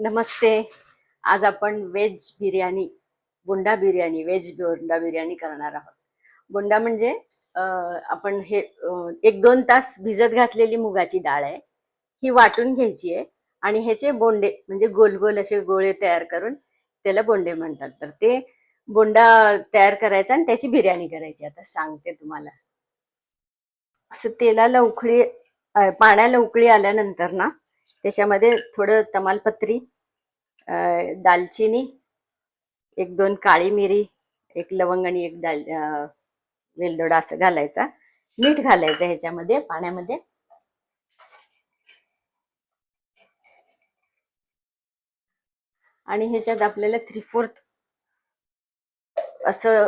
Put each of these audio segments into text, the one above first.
नमस्ते. आज आपण veg biryani, veg बोंडा बिर्याणी करणार आहोत. बोंडा म्हणजे आपण हे 1-2 तास भिजत घातलेली मुगाची डाळ आहे. ही वाटून घ्यायची आहे आणि ह्याचे बोंडे म्हणजे गोल गोल असे गोळे तयार करून त्याला बोंडे म्हणतात. तर ते बोंडा तयार करायचा आणि त्याची बिर्याणी करायची. आता सांगते तुम्हाला. असं तेलाला उकळी पाण्याला उकळी आल्यानंतर ना त्याच्यामध्ये थोडं तमालपत्री, दालचिनी, 1-2 काळी मिरी, एक लवंग आणि एक वेलदोडा असं घालायचा. मीठ घालायचं ह्याच्यामध्ये पाण्यामध्ये. आणि ह्याच्यात आपल्याला 3/4 असं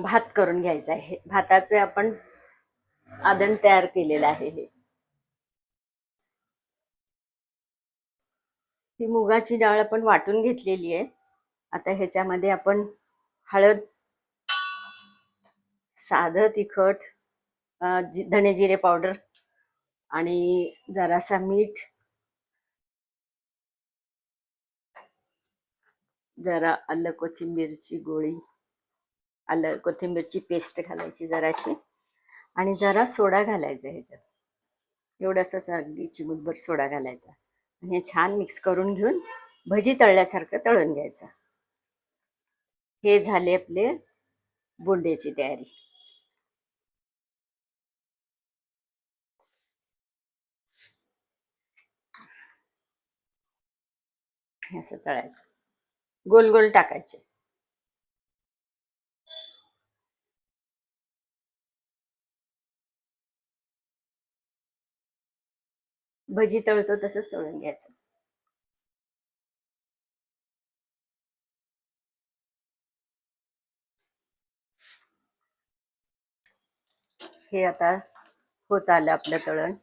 भात करून घ्यायचं आहे. भाताचं आपण आदण तयार केलेलं आहे. ही मुगाची डाळ आपण वाटून घेतलेली आहे. आता ह्याच्यामध्ये आपण हळद, साधं तिखट, धने जिरे पावडर आणि जरासा मीठ, जरा आलं कोथिंबीरची गोळी, आलं कोथिंबीरची पेस्ट घालायची जराशी आणि जरा सोडा घालायचा ह्याच्यात. एवढंसं अगदी चिमूटभर सोडा घालायचा आणि हे छान मिक्स करून घेऊन भजी तळल्यासारखं तळून घ्यायचं. हे झाले आपले बोंड्याची तयारी. हे असं तळायचं, गोल गोल टाकायचे. भजी तळतो तसंच तळून घ्यायचं. हे आता होत आलं आपलं तळण.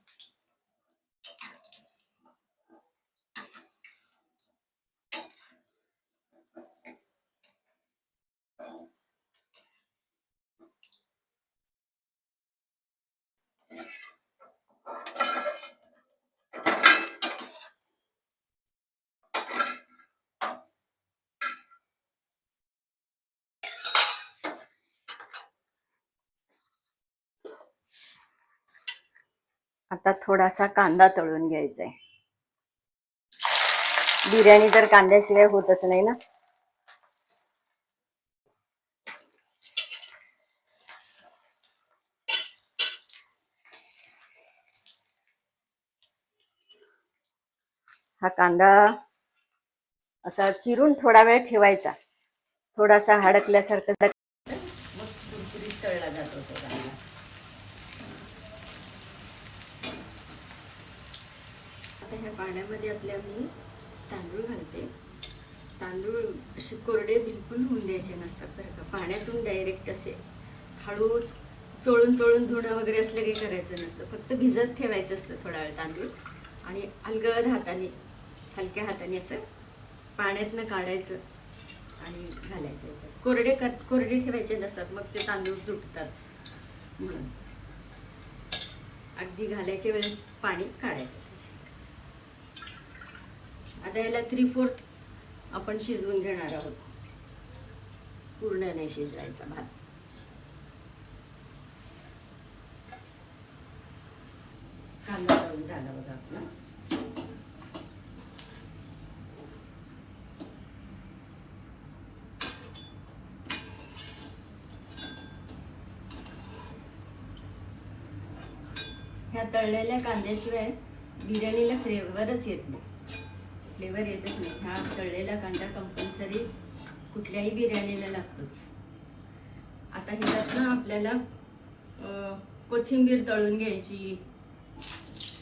आता थोडासा कांदा तळून घ्यायचा आहे. बिर्याणी तर कांद्याशिवाय होतच नाही ना. हा कांदा असा चिरून थोडा वेळ ठेवायचा, थोडासा हडकल्यासारखं, मग कुरकुरीत तळला जातो तो कांदा. आता ह्या पाण्यामध्ये आपल्या मी तांदूळ घालते. तांदूळ असे कोरडे बिलकुल होऊन द्यायचे नसतात बरं का. पाण्यातून डायरेक्ट असे हळूच चोळून चोळून धुणं वगैरे असलं काही करायचं नसतं. फक्त भिजत ठेवायचं असतं थोडा वेळ तांदूळ आणि अलगद हाताने, हलक्या हाताने असं पाण्यातनं काढायचं आणि घालायचं याच्यात. कोरडे ठेवायचे नसतात, मग ते तांदूळ तुटतात म्हणून. अगदी घालायच्या वेळेस पाणी काढायचं. आता याला 3/4 आपण शिजवून घेणार आहोत. पूर्ण नाही शिजवायचा भात. कांदा तळून झाला बघा आपला. ह्या तळलेल्या कांद्याशिवाय बिर्याणीला फ्लेवरच येत नाही. फ्लेवर येतच नाही. हा तळलेला कांदा कंपल्सरी कुठल्याही बिर्याणीला लागतोच. आता ह्याच्यातनं आपल्याला कोथिंबीर तळून घ्यायची,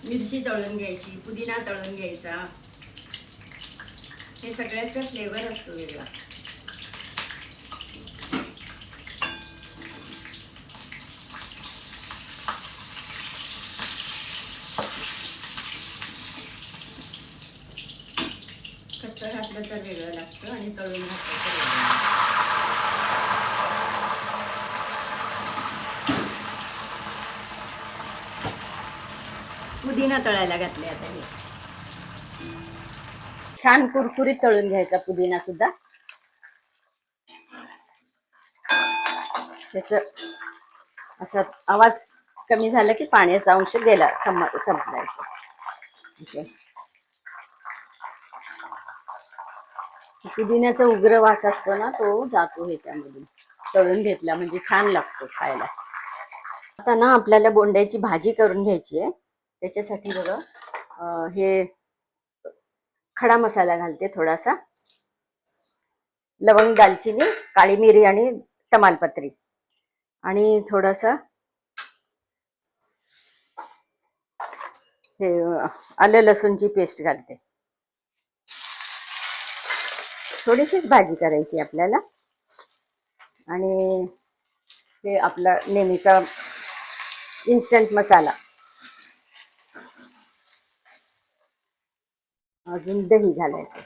मिरची तळून घ्यायची, पुदिना तळून घ्यायचा. हे सगळ्याचा फ्लेवर असतो वेगळा. कच्चं घातलं तर वेगळं लागतं आणि तळून घातलं तर वेगळं. पुदिना तळायला घातले आता हे. छान कुरकुरीत तळून घ्यायचा पुदिना सुद्धा. त्याच असा आवाज कमी झाला की पाण्याचा अंश गेला संपलायचा. पुदिन्याचा उग्र वास असतो ना, तो जातो ह्याच्यामधून तळून घेतला म्हणजे छान लागतो खायला. आता ना आपल्याला बोंड्याची भाजी करून घ्यायची आहे. त्याच्यासाठी बघा हे खडा मसाला घालते, थोडासा लवंग, दालचिनी, काळी मिरी आणि तमालपत्री, आणि थोडासा हे आलं लसूणची पेस्ट घालते. थोडीशीच भाजी करायची आपल्याला. आणि हे आपला नेहमीचा इन्स्टंट मसाला, अजून दही घालायचं.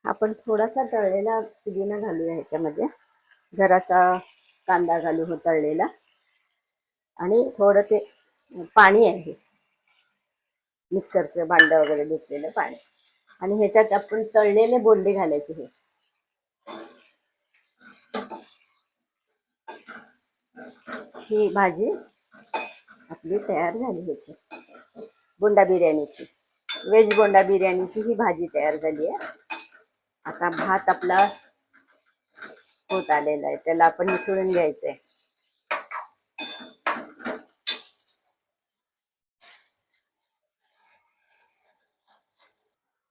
आपण थोडासा तळलेला पुदिना घालूया ह्याच्यामध्ये, जरासा कांदा घालू हो तळलेला, आणि थोडं ते पाणी आहे मिक्सरचं भांड वगैरे घेतलेलं पाणी, आणि ह्याच्यात आपण तळलेले बोंडे घालायचे. हे ही भाजी आपली तयार झाली, ह्याची बोंडा बिर्याणीची, व्हेज बोंडा बिर्याणीची ही भाजी तयार झाली आहे. आता भात आपला होत आलेला आहे, त्याला आपण निथळून घ्यायचंय.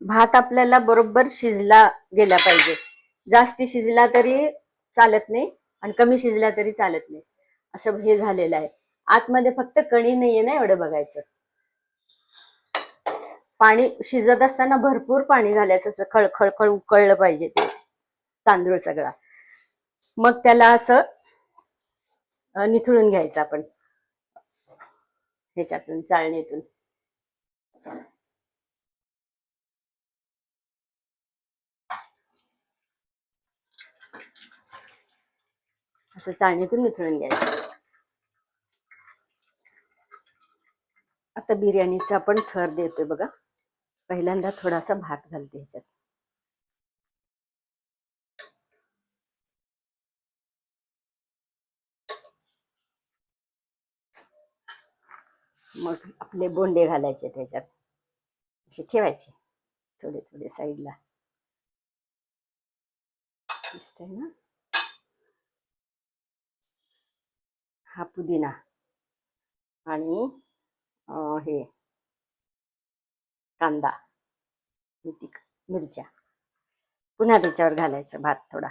भात आपल्याला बरोबर शिजला गेला पाहिजे. जास्ती शिजला तरी चालत नाही आणि कमी शिजला तरी चालत नाही, असं हे झालेलं आहे. आतमध्ये फक्त कणी नाहीये ना, एवढं बघायचं. पाणी शिजत असताना भरपूर पाणी घालायचं, असं खळखळखळ उकळलं पाहिजे ते तांदूळ सगळा. मग त्याला असं निथळून घ्यायचं आपण ह्याच्यातून, चाळणीतून. असं चाळणीतून निथळून घ्यायचं. आता बिर्याणीचा आपण थर देतोय बघा. पहिल्यांदा थोडासा भात घालते ह्याच्यात, मग आपले बोंडे घालायचे त्याच्यात, असे ठेवायचे थोडे थोडे साईडला. दिसतंय ना, हा पुदिना आणि हे कांदा, मिरच्या, पुन्हा त्याच्यावर घालायचं भात थोडा.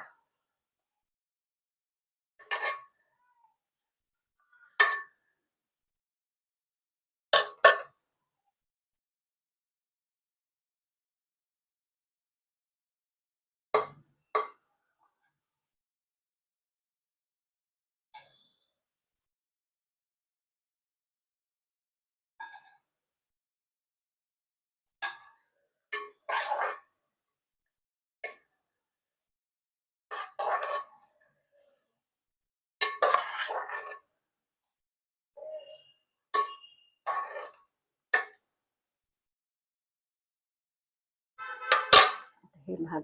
हे भात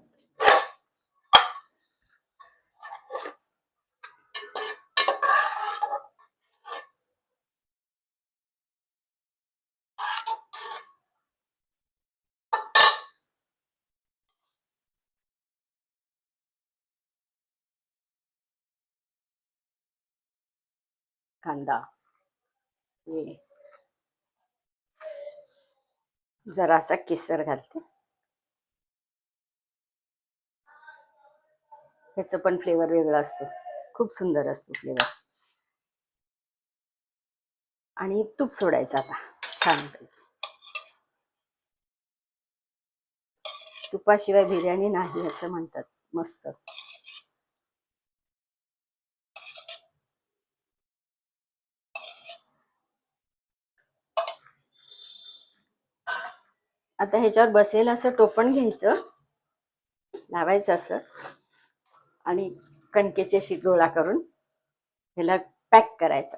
कांदा, जरासा केसर घालते, ह्याचं पण फ्लेवर वेगळा असतो, खूप सुंदर असतो फ्लेवर. आणि तूप सोडायचं आता छान. तुपाशिवाय बिर्याणी नाही असं म्हणतात. मस्त. आता ह्याच्यावर बसेल असं टोपण घ्यायचं, लावायचं असं, आणि कणकेची अशी गोळा करून ह्याला पॅक करायचा.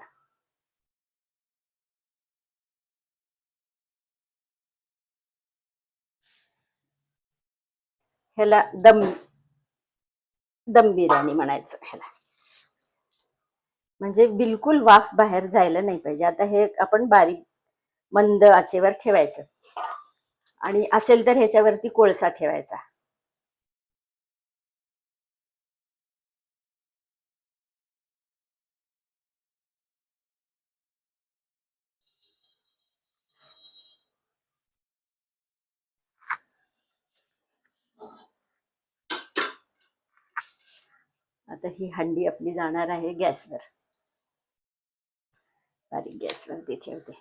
ह्याला दम बिर्याणी म्हणायचं ह्याला. म्हणजे बिलकुल वाफ बाहेर जायला नाही पाहिजे. आता हे आपण बारीक मंद आचेवर ठेवायचं, आणि असेल तर ह्याच्यावरती कोळसा ठेवायचा. आता ही हंडी आपली जाणार आहे गॅसवर. बारीक गॅसवरती ठेवते.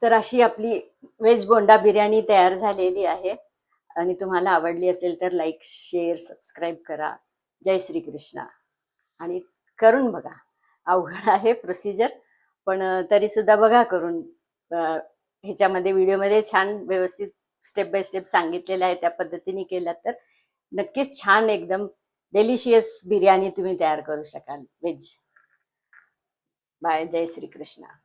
तर अशी आपली व्हेज बोंडा बिर्याणी तयार झालेली आहे. आणि तुम्हाला आवडली असेल तर लाईक, शेअर, सबस्क्राईब करा. जय श्री कृष्णा. आणि करून बघा. अवघड आहे प्रोसिजर, पण तरी सुद्धा बघा करून. ह्याच्यामध्ये व्हिडिओमध्ये छान व्यवस्थित स्टेप बाय स्टेप सांगितलेलं आहे. त्या पद्धतीने केलं तर नक्कीच छान एकदम डेलिशियस बिर्याणी तुम्ही तयार करू शकाल व्हेज. बाय. जय श्री कृष्णा.